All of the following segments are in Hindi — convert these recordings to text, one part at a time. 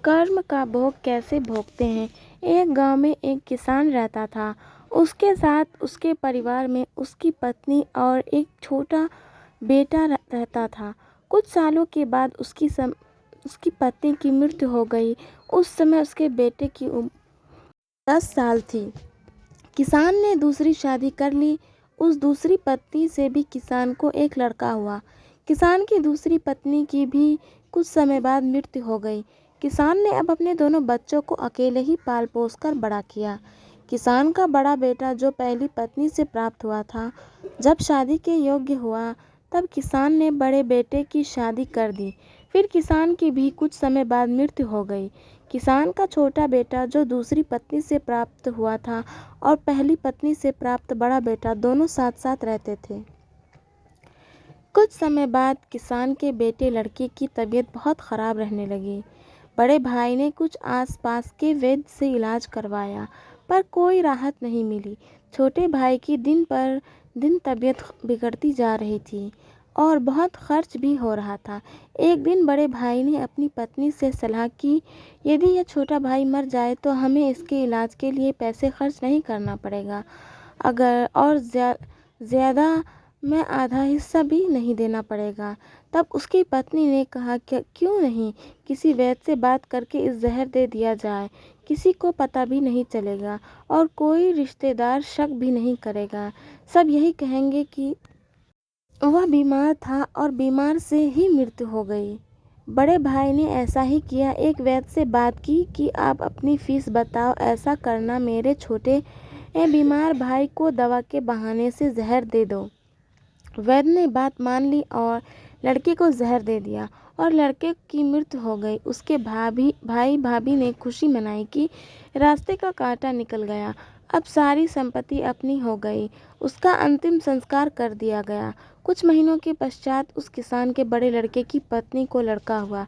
कर्म का भोग कैसे भोगते हैं। एक गांव में एक किसान रहता था। उसके साथ उसके परिवार में उसकी पत्नी और एक छोटा बेटा रहता था। कुछ सालों के बाद उसकी पत्नी की मृत्यु हो गई। उस समय उसके बेटे की उम्र 10 साल थी। किसान ने दूसरी शादी कर ली। उस दूसरी पत्नी से भी किसान को एक लड़का हुआ। किसान की दूसरी पत्नी की भी कुछ समय बाद मृत्यु हो गई। किसान ने अब अपने दोनों बच्चों को अकेले ही पाल पोस कर बड़ा किया। किसान का बड़ा बेटा जो पहली पत्नी से प्राप्त हुआ था, जब शादी के योग्य हुआ तब किसान ने बड़े बेटे की शादी कर दी। फिर किसान की भी कुछ समय बाद मृत्यु हो गई। किसान का छोटा बेटा जो दूसरी पत्नी से प्राप्त हुआ था और पहली पत्नी से प्राप्त बड़ा बेटा दोनों साथ साथ रहते थे। कुछ समय बाद किसान के बेटे लड़के की तबीयत बहुत खराब रहने लगी। बड़े भाई ने कुछ आसपास के वैद्य से इलाज करवाया, पर कोई राहत नहीं मिली। छोटे भाई की दिन पर दिन तबीयत बिगड़ती जा रही थी और बहुत खर्च भी हो रहा था। एक दिन बड़े भाई ने अपनी पत्नी से सलाह की, यदि यह छोटा भाई मर जाए तो हमें इसके इलाज के लिए पैसे खर्च नहीं करना पड़ेगा, अगर और ज़्यादा में आधा हिस्सा भी नहीं देना पड़ेगा। तब उसकी पत्नी ने कहा कि क्यों नहीं किसी वैद्य से बात करके इस जहर दे दिया जाए। किसी को पता भी नहीं चलेगा और कोई रिश्तेदार शक भी नहीं करेगा। सब यही कहेंगे कि वह बीमार था और बीमार से ही मृत्यु हो गई। बड़े भाई ने ऐसा ही किया। एक वैद्य से बात की कि आप अपनी फीस बताओ, ऐसा करना, मेरे छोटे बीमार भाई को दवा के बहाने से जहर दे दो। वैद्य ने बात मान ली और लड़के को जहर दे दिया और लड़के की मृत्यु हो गई। उसके भाई भाभी ने खुशी मनाई कि रास्ते का कांटा निकल गया, अब सारी संपत्ति अपनी हो गई। उसका अंतिम संस्कार कर दिया गया। कुछ महीनों के पश्चात उस किसान के बड़े लड़के की पत्नी को लड़का हुआ।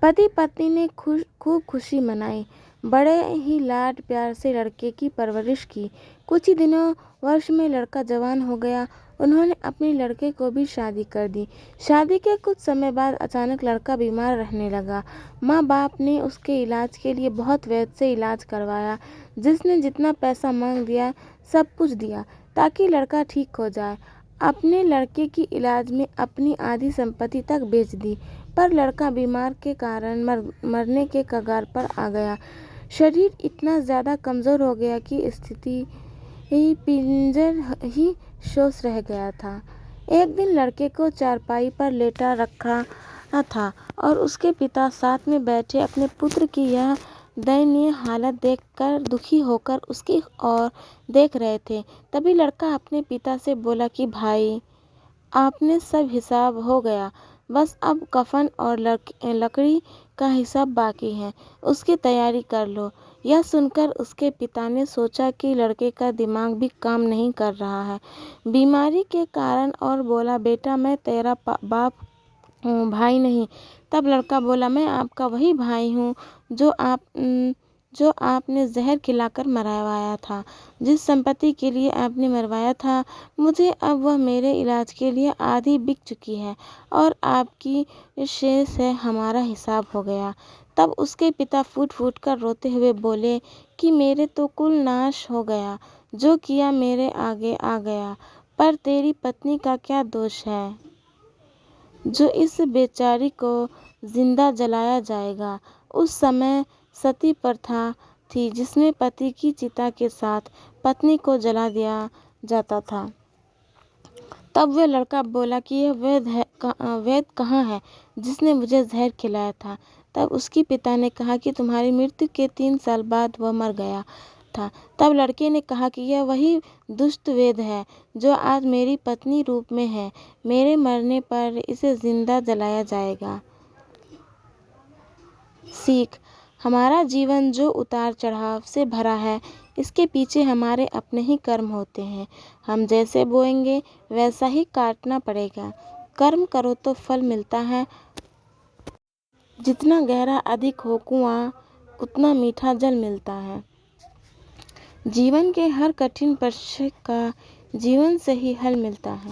पति पत्नी ने खूब खुशी मनाई। बड़े ही लाड प्यार से लड़के की परवरिश की। कुछ ही दिनों वर्ष में लड़का जवान हो गया। उन्होंने अपने लड़के को भी शादी कर दी। शादी के कुछ समय बाद अचानक लड़का बीमार रहने लगा। माँ बाप ने उसके इलाज के लिए बहुत वैद्य से इलाज करवाया। जिसने जितना पैसा मांग दिया सब कुछ दिया ताकि लड़का ठीक हो जाए। अपने लड़के की इलाज में अपनी आधी संपत्ति तक बेच दी, पर लड़का बीमार के कारण मरने के कगार पर आ गया। शरीर इतना ज़्यादा कमज़ोर हो गया कि स्थिति पिंजर ही शेष रह गया था। एक दिन लड़के को चारपाई पर लेटा रखा था और उसके पिता साथ में बैठे अपने पुत्र की यह दयनीय हालत देखकर दुखी होकर उसकी ओर देख रहे थे। तभी लड़का अपने पिता से बोला कि भाई, आपने सब हिसाब हो गया, बस अब कफन और लकड़ी का हिसाब बाकी है, उसकी तैयारी कर लो। यह सुनकर उसके पिता ने सोचा कि लड़के का दिमाग भी काम नहीं कर रहा है बीमारी के कारण, और बोला, बेटा मैं तेरा बाप हूँ, भाई नहीं। तब लड़का बोला, मैं आपका वही भाई हूँ जो आपने जहर खिलाकर मरवाया था, जिस संपत्ति के लिए आपने मरवाया था मुझे, अब वह मेरे इलाज के लिए आधी बिक चुकी है और आपकी शेष है, हमारा हिसाब हो गया। तब उसके पिता फूट फूट कर रोते हुए बोले कि मेरे तो कुल नाश हो गया, जो किया मेरे आगे आ गया, पर तेरी पत्नी का क्या दोष है जो इस बेचारी को जिंदा जलाया जाएगा। उस समय सती प्रथा थी जिसमें पति की चिता के साथ पत्नी को जला दिया जाता था। तब वह लड़का बोला कि यह वैद्य कहाँ है जिसने मुझे जहर खिलाया था। तब उसके पिता ने कहा कि तुम्हारी मृत्यु के 3 साल बाद वह मर गया था। तब लड़के ने कहा कि यह वही दुष्ट वैद्य है जो आज मेरी पत्नी रूप में है, मेरे मरने पर इसे जिंदा जलाया जाएगा। सीख, हमारा जीवन जो उतार चढ़ाव से भरा है, इसके पीछे हमारे अपने ही कर्म होते हैं। हम जैसे बोएंगे वैसा ही काटना पड़ेगा। कर्म करो तो फल मिलता है। जितना गहरा अधिक हो कुआं, उतना मीठा जल मिलता है। जीवन के हर कठिन परीक्षा का जीवन से ही हल मिलता है।